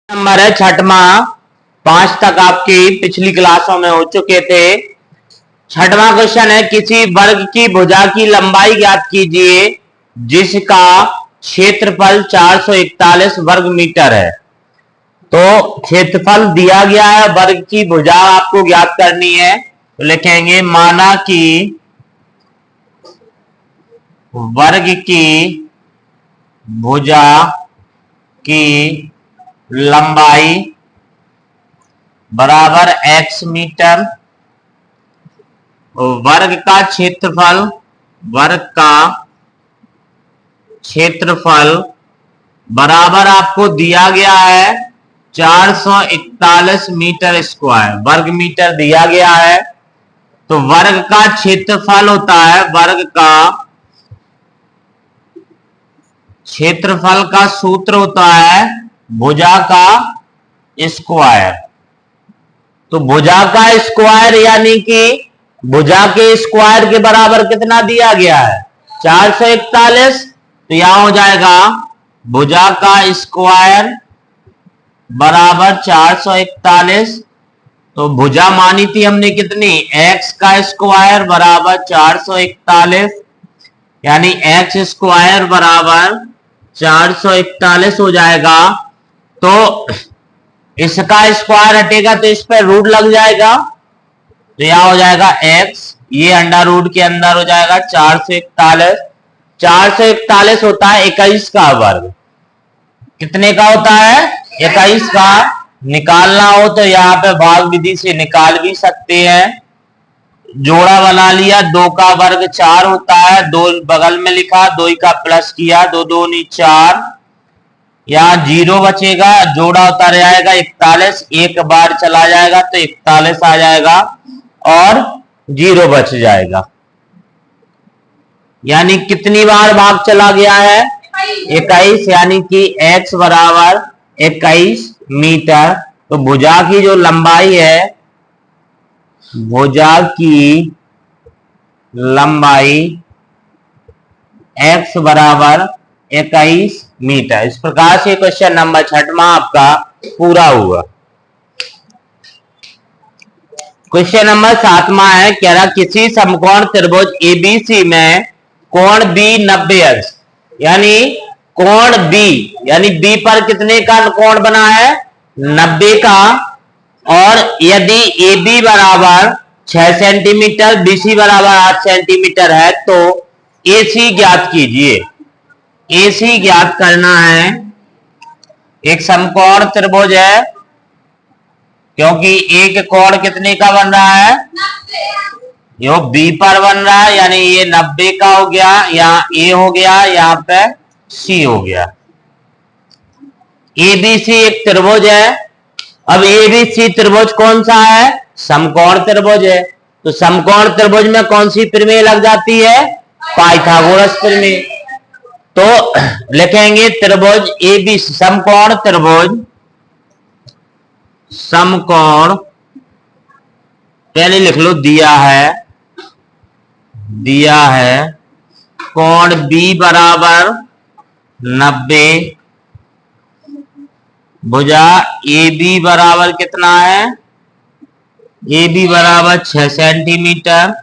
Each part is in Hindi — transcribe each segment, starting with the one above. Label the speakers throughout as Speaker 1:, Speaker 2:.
Speaker 1: नंबर है छठवां। 5 तक आपकी पिछली क्लासों में हो चुके थे। छठवां क्वेश्चन है, किसी वर्ग की भुजा की लंबाई ज्ञात कीजिए जिसका क्षेत्रफल 441 वर्ग मीटर है। तो क्षेत्रफल दिया गया है, वर्ग की भुजा आपको ज्ञात करनी है। तो लिखेंगे माना कि वर्ग की भुजा की लंबाई बराबर x मीटर, वर्ग का क्षेत्रफल बराबर आपको दिया गया है 441 मीटर स्क्वायर, वर्ग मीटर दिया गया है। तो वर्ग का क्षेत्रफल होता है, वर्ग का क्षेत्रफल का सूत्र होता है भुजा का स्क्वायर। तो भुजा का स्क्वायर यानी कि भुजा के स्क्वायर के बराबर कितना दिया गया है 441। तो यहां हो जाएगा भुजा का स्क्वायर बराबर 441। तो भुजा मानी थी हमने कितनी, x का स्क्वायर बराबर 441, यानी x स्क्वायर बराबर 441 हो जाएगा। तो इसका स्क्वायर हटेगा तो इस पर रूट लग जाएगा, तो यहां हो जाएगा x, ये अंडर रूट के अंदर हो जाएगा 441। 441 होता है 21 का वर्ग। कितने का होता है 21 का। निकालना हो तो यहाँ पे भाग विधि से निकाल भी सकते हैं। जोड़ा बना लिया, 2 का वर्ग 4 होता है, 2 बगल में लिखा, 2 का प्लस किया, 2 दूनी 4, यहाँ 0 बचेगा, जोड़ा होता रह जाएगा 41, एक बार चला जाएगा तो 41 आ जाएगा और 0 बच जाएगा। यानी कितनी बार भाग चला गया है 21, यानी कि x बराबर 21 मीटर। तो भुजा की जो लंबाई है, भुजा की लंबाई x बराबर 21 मीटर। इस प्रकार से क्वेश्चन नंबर 6वां आपका पूरा हुआ। क्वेश्चन नंबर 7वां है, कह रहा किसी समकोण त्रिभुज एबीसी में कोण B 90 अंश, यानी कोण B, यानी B पर कितने का कोण बना है 90 का, और यदि AB बराबर 6 सेंटीमीटर, BC बराबर 8 सेंटीमीटर है तो AC ज्ञात कीजिए। AC ज्ञात करना है। एक समकोण त्रिभुज है, क्योंकि एक कोण कितने का बन रहा है, यो B पर बन रहा है, यानी ये 90 का हो गया, यहाँ A हो गया, यहाँ पे C हो गया। ABC एक त्रिभुज है। अब ABC त्रिभुज कौन सा है, समकोण त्रिभुज है। तो समकोण त्रिभुज में कौन सी प्रमेय लग जाती है, पाइथागोरस प्रमेय। तो लिखेंगे त्रिभुज ABC, समकोण त्रिभुज, समकोण पहले लिख लो, दिया है कोण B बराबर 90, भुजा AB बराबर कितना है, AB बराबर 6 सेंटीमीटर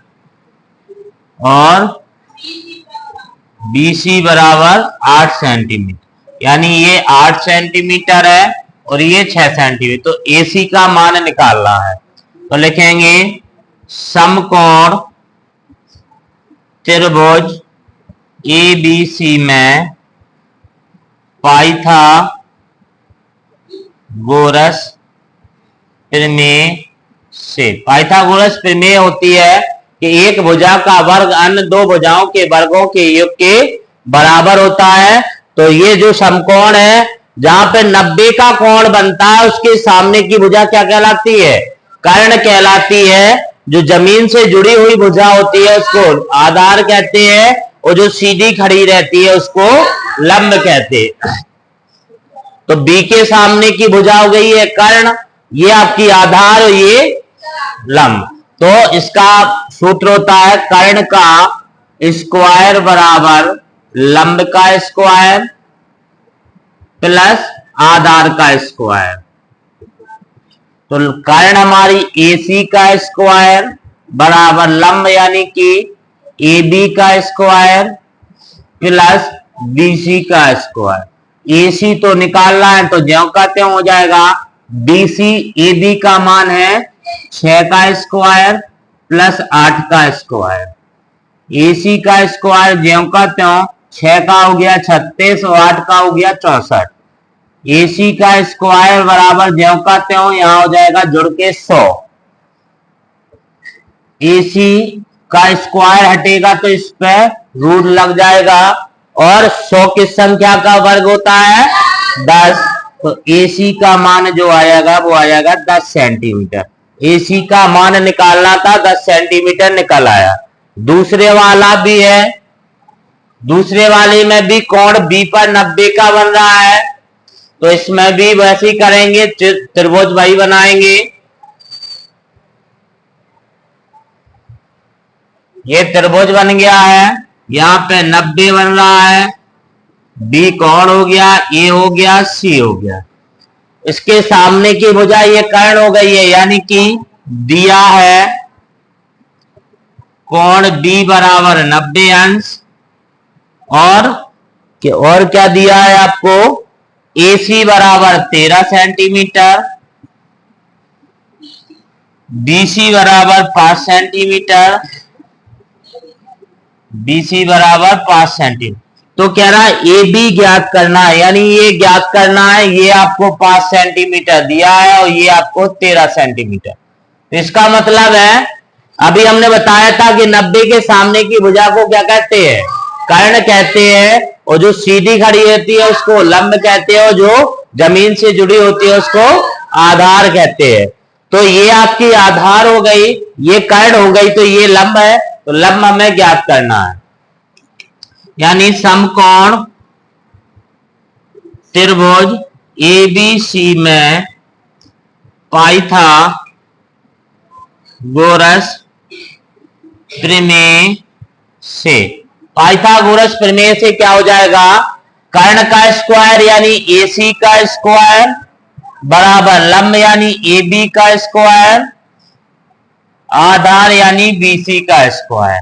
Speaker 1: और BC बराबर 8 सेंटीमीटर, यानी ये 8 सेंटीमीटर है और ये 6 सेंटीमीटर। तो AC का मान निकालना है। तो लिखेंगे समकोण त्रिभुज ABC में पाइथागोरस प्रमेय से, पाइथागोरस प्रमेय होती है कि एक भुजा का वर्ग अन्य दो भुजाओं के वर्गों के योग के बराबर होता है। तो ये जो समकोण है जहां पे 90 का कोण बनता है, उसके सामने की भुजा क्या कहलाती है, कर्ण कहलाती है। जो जमीन से जुड़ी हुई भुजा होती है उसको आधार कहते हैं, और जो सीधी खड़ी रहती है उसको लंब कहते हैं। तो B के सामने की भुजा हो गई है कर्ण, ये आपकी आधार, ये लंब। तो इसका सूत्र होता है कर्ण का स्क्वायर बराबर लंब का स्क्वायर प्लस आधार का स्क्वायर। तो कारण हमारी AC का स्क्वायर बराबर लंब यानी कि AB का स्क्वायर प्लस BC का स्क्वायर। AC तो निकालना है तो ज्यों का त्यों हो जाएगा। BC AB का मान है 6 का स्क्वायर प्लस 8 का स्क्वायर। AC का स्क्वायर ज्यों का त्यों 6 का हो गया 36 और 8 का हो गया 64। AC का स्क्वायर बराबर ज्यों का त्यों यहां हो जाएगा जुड़ के 100। AC का स्क्वायर हटेगा तो इस पे रूट लग जाएगा और 100 किस संख्या का वर्ग होता है 10। तो AC का मान जो आएगा वो आ जाएगा 10 सेंटीमीटर। AC का मान निकालना था 10 सेंटीमीटर निकल आया। दूसरे वाला भी है, दूसरे वाले में भी कोण B पर 90 का बन रहा है तो इसमें भी वैसे ही करेंगे, त्रिभुज वही बनाएंगे। ये त्रिभुज बन गया है, यहां पे 90 बन रहा है, B कोण हो गया, A हो गया, C हो गया। इसके सामने की भुजा ये कर्ण हो गई है, यानी कि दिया है कोण B बराबर 90 अंश और क्या दिया है आपको AC बराबर 13 सेंटीमीटर, BC बराबर 5 सेंटीमीटर, BC बराबर 5 सेंटीमीटर। तो कह रहा है AB ज्ञात करना है, यानी ये ज्ञात करना है। ये आपको 5 सेंटीमीटर दिया है और ये आपको 13 सेंटीमीटर। तो इसका मतलब है अभी हमने बताया था कि 90 के सामने की भुजा को क्या कहते हैं कर्ण कहते हैं, और जो सीधी खड़ी रहती है उसको लंब कहते हैं, और जो जमीन से जुड़ी होती है उसको आधार कहते हैं। तो ये आपकी आधार हो गई, ये कर्ण हो गई, तो ये लंब है, तो लंब हमें ज्ञात करना है। यानी समकोण त्रिभुज ABC में पाइथागोरस प्रमेय से, पाइथागोरस प्रमेय से क्या हो जाएगा, कर्ण का स्क्वायर यानी AC का स्क्वायर बराबर लंब यानी AB का स्क्वायर आधार यानी BC का स्क्वायर।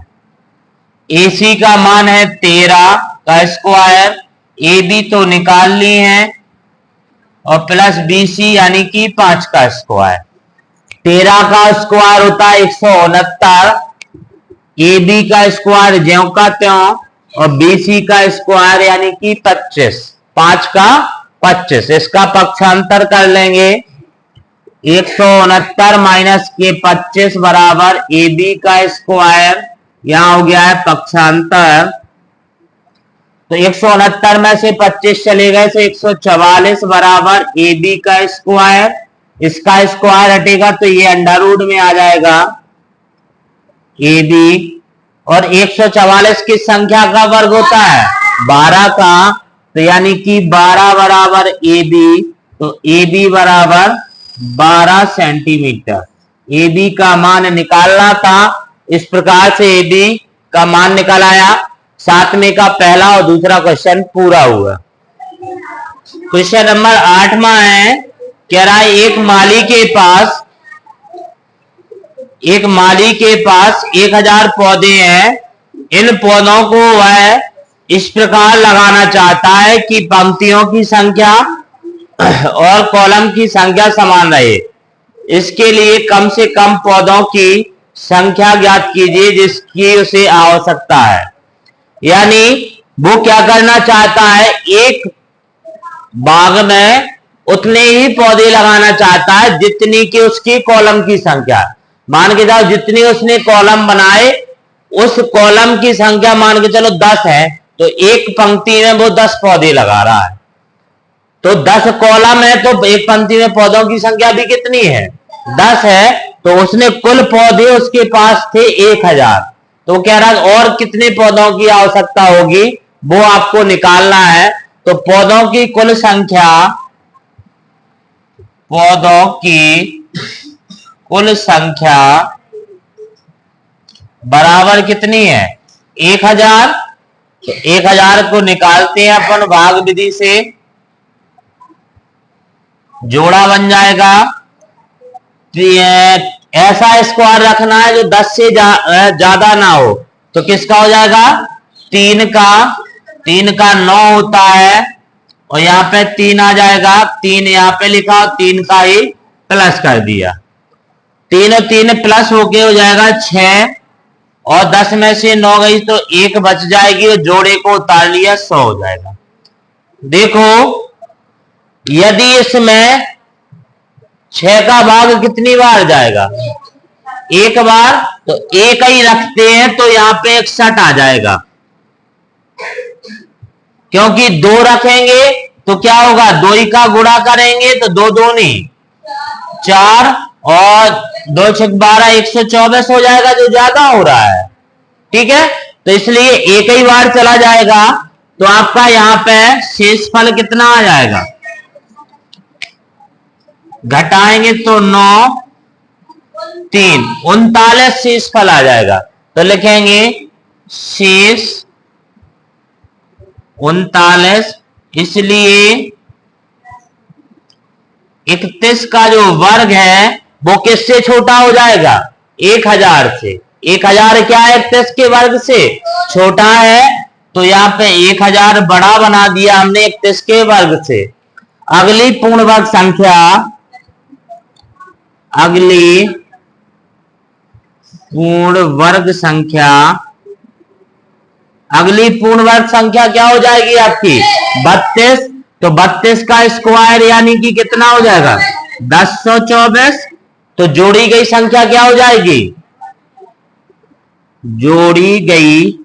Speaker 1: AC का मान है 13 का स्क्वायर, AB तो निकाल ली है, और प्लस BC यानी कि 5 का स्क्वायर। 13 का स्क्वायर होता है 169, AB का स्क्वायर ज्यों का त्यों, और BC का स्क्वायर यानी कि 25, 5 का 25। इसका पक्षांतर कर लेंगे, 169 माइनस के 25 बराबर AB का स्क्वायर, यहां हो गया है पक्षांतर। तो 169 में से 25 चले गए तो 144 बराबर AB का स्क्वायर, इसका स्क्वायर हटेगा तो ये अंडर रूट में आ जाएगा AB। और 144 किस संख्या का वर्ग होता है 12 का, तो यानी कि 12 बराबर AB, तो AB बराबर 12 सेंटीमीटर। AB का मान निकालना था, इस प्रकार से AB का मान निकल आया। 7वें का पहला और दूसरा क्वेश्चन पूरा हुआ। क्वेश्चन नंबर 8वां है, कह रहा है एक माली के पास 1000 पौधे हैं। इन पौधों को वह इस प्रकार लगाना चाहता है कि पंक्तियों की संख्या और कॉलम की संख्या समान रहे। इसके लिए कम से कम पौधों की संख्या ज्ञात कीजिए जिसकी उसे आवश्यकता है। यानी वो क्या करना चाहता है, एक बाग में उतने ही पौधे लगाना चाहता है जितनी की उसकी कॉलम की संख्या। मान के जाओ जितनी उसने कॉलम बनाए उस कॉलम की संख्या मान के चलो 10 है, तो एक पंक्ति में वो 10 पौधे लगा रहा है। तो 10 कॉलम है तो एक पंक्ति में पौधों की संख्या भी कितनी है 10 है, तो उसने कुल पौधे उसके पास थे 1000। तो कह रहा है और कितने पौधों की आवश्यकता होगी वो आपको निकालना है। तो पौधों की कुल संख्या बराबर कितनी है 1000। तो 1000 को निकालते हैं अपन भाग विधि से। जोड़ा बन जाएगा। ऐसा स्क्वायर रखना है जो 10 से ज्यादा ना हो, तो किसका हो जाएगा? 3 का 9 होता है, और यहाँ पे 3 आ जाएगा। 3 यहाँ पे लिखा, 3 का ही प्लस कर दिया। 3 और 3 प्लस होके हो जाएगा 6, और 10 में से 9 गई तो 1 बच जाएगी, और जोड़े को उतार लिया 100 हो जाएगा। देखो यदि इसमें 6 का भाग कितनी बार जाएगा? 1 बार, तो 1 ही रखते हैं तो यहां पे 61 आ जाएगा, क्योंकि 2 रखेंगे तो क्या होगा? 2 ही का गुणा करेंगे तो 2 दूनी 4, और 2 6 12, 124 हो जाएगा, जो ज्यादा हो रहा है। ठीक है, तो इसलिए 1 ही बार चला जाएगा, तो आपका यहां पे शेषफल कितना आ जाएगा? घटाएंगे तो 9 3 39 शेषफल आ जाएगा। तो लिखेंगे शेष 39, इसलिए 31 का जो वर्ग है वो किससे छोटा हो जाएगा? 1000 से। 1000 क्या है? 31 के वर्ग से छोटा है, तो यहां पे 1000 बड़ा बना दिया हमने 31 के वर्ग से। अगली पूर्ण वर्ग संख्या, अगली पूर्ण वर्ग संख्या, अगली पूर्ण वर्ग संख्या क्या हो जाएगी आपकी? 32। तो 32 का स्क्वायर यानी कि कितना हो जाएगा? 1024। तो जोड़ी गई संख्या क्या हो जाएगी? जोड़ी गई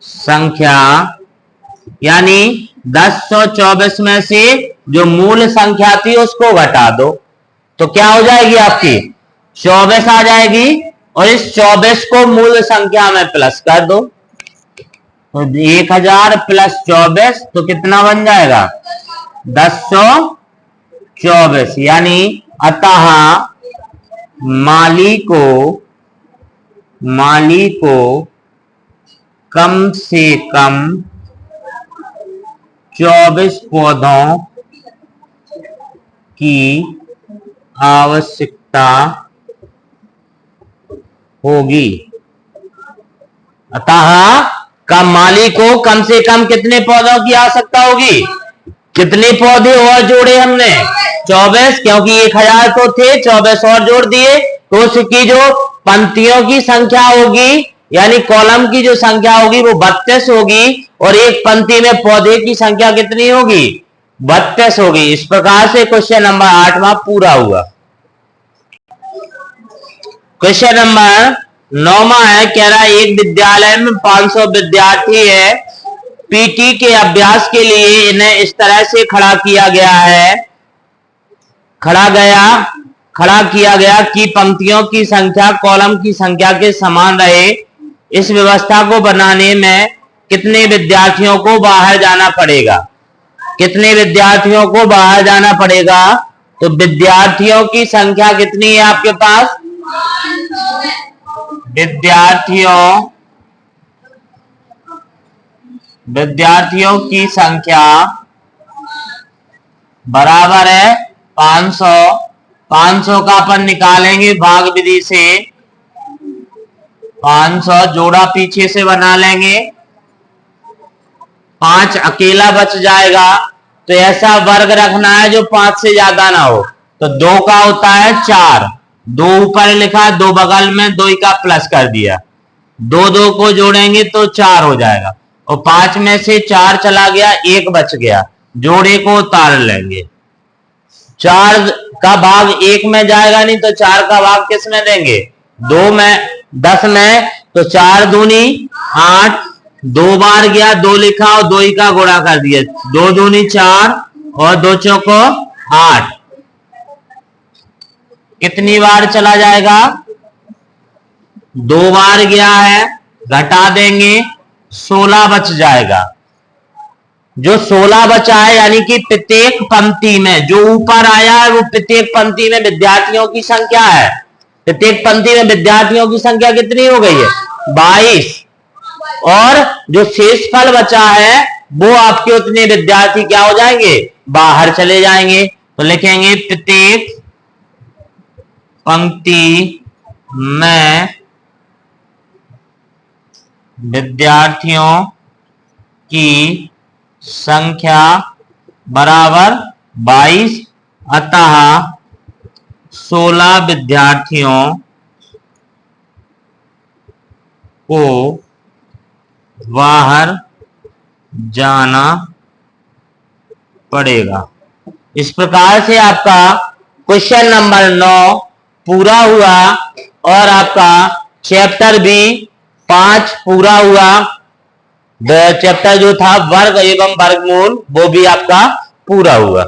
Speaker 1: संख्या यानी 1024 में से जो मूल संख्या थी उसको घटा दो, तो क्या हो जाएगी आपकी? 24 आ जाएगी, और इस 24 को मूल संख्या में प्लस कर दो, तो 1000 प्लस 24 तो कितना बन जाएगा? 1024। यानी अतः माली को कम से कम 24 पौधों की आवश्यकता होगी। अतः माली को कम से कम कितने पौधों की आवश्यकता होगी? कितने पौधे और जोड़े हमने? 24, क्योंकि 1000 तो थे, 24 और जोड़ दिए, तो उसकी जो पंक्तियों की संख्या होगी यानी कॉलम की जो संख्या होगी वो 32 होगी, और एक पंक्ति में पौधे की संख्या कितनी होगी? 32 होगी। इस प्रकार से क्वेश्चन नंबर 8वां पूरा हुआ। क्वेश्चन नंबर 9वां है, कह रहा है एक विद्यालय में 500 विद्यार्थी है, पीटी के अभ्यास के लिए इन्हें इस तरह से खड़ा किया गया कि पंक्तियों की संख्या कॉलम की संख्या के समान रहे। इस व्यवस्था को बनाने में कितने विद्यार्थियों को बाहर जाना पड़ेगा? कितने विद्यार्थियों को बाहर जाना पड़ेगा? तो विद्यार्थियों की संख्या कितनी है आपके पास? विद्यार्थियों की संख्या बराबर है 500। 500 का अपन निकालेंगे भाग विधि से, 500 जोड़ा पीछे से बना लेंगे, 5 अकेला बच जाएगा। तो ऐसा वर्ग रखना है जो 5 से ज्यादा ना हो। तो 2 का होता है 4, 2 ऊपर लिखा, 2 बगल में, 2 का प्लस कर दिया, 2 को जोड़ेंगे तो 4 हो जाएगा, और 5 में से 4 चला गया, 1 बच गया, जोड़े को उतार लेंगे। 4 का भाग 1 में जाएगा नहीं, तो 4 का भाग किस में देंगे? 2 में, 10 में, तो 4 दूनी 8, 2 बार गया, 2 लिखा और 2 का गुणा कर दिया, 2 दूनी 4 और 2 चौको 8। कितनी बार चला जाएगा? 2 बार गया है, घटा देंगे, 16 बच जाएगा। जो 16 बचा है यानी कि प्रत्येक पंक्ति में जो ऊपर आया है वो प्रत्येक पंक्ति में विद्यार्थियों की संख्या है। प्रत्येक पंक्ति में विद्यार्थियों की संख्या कितनी हो गई है? 22। और जो शेषफल बचा है वो आपके उतने विद्यार्थी क्या हो जाएंगे? बाहर चले जाएंगे। तो लिखेंगे प्रत्येक पंक्ति में विद्यार्थियों की संख्या बराबर 22, अतः 16 विद्यार्थियों को बाहर जाना पड़ेगा। इस प्रकार से आपका क्वेश्चन नंबर 9 पूरा हुआ और आपका चैप्टर भी 5 पूरा हुआ। चैप्टर जो था वर्ग एवं वर्गमूल वो भी आपका पूरा हुआ।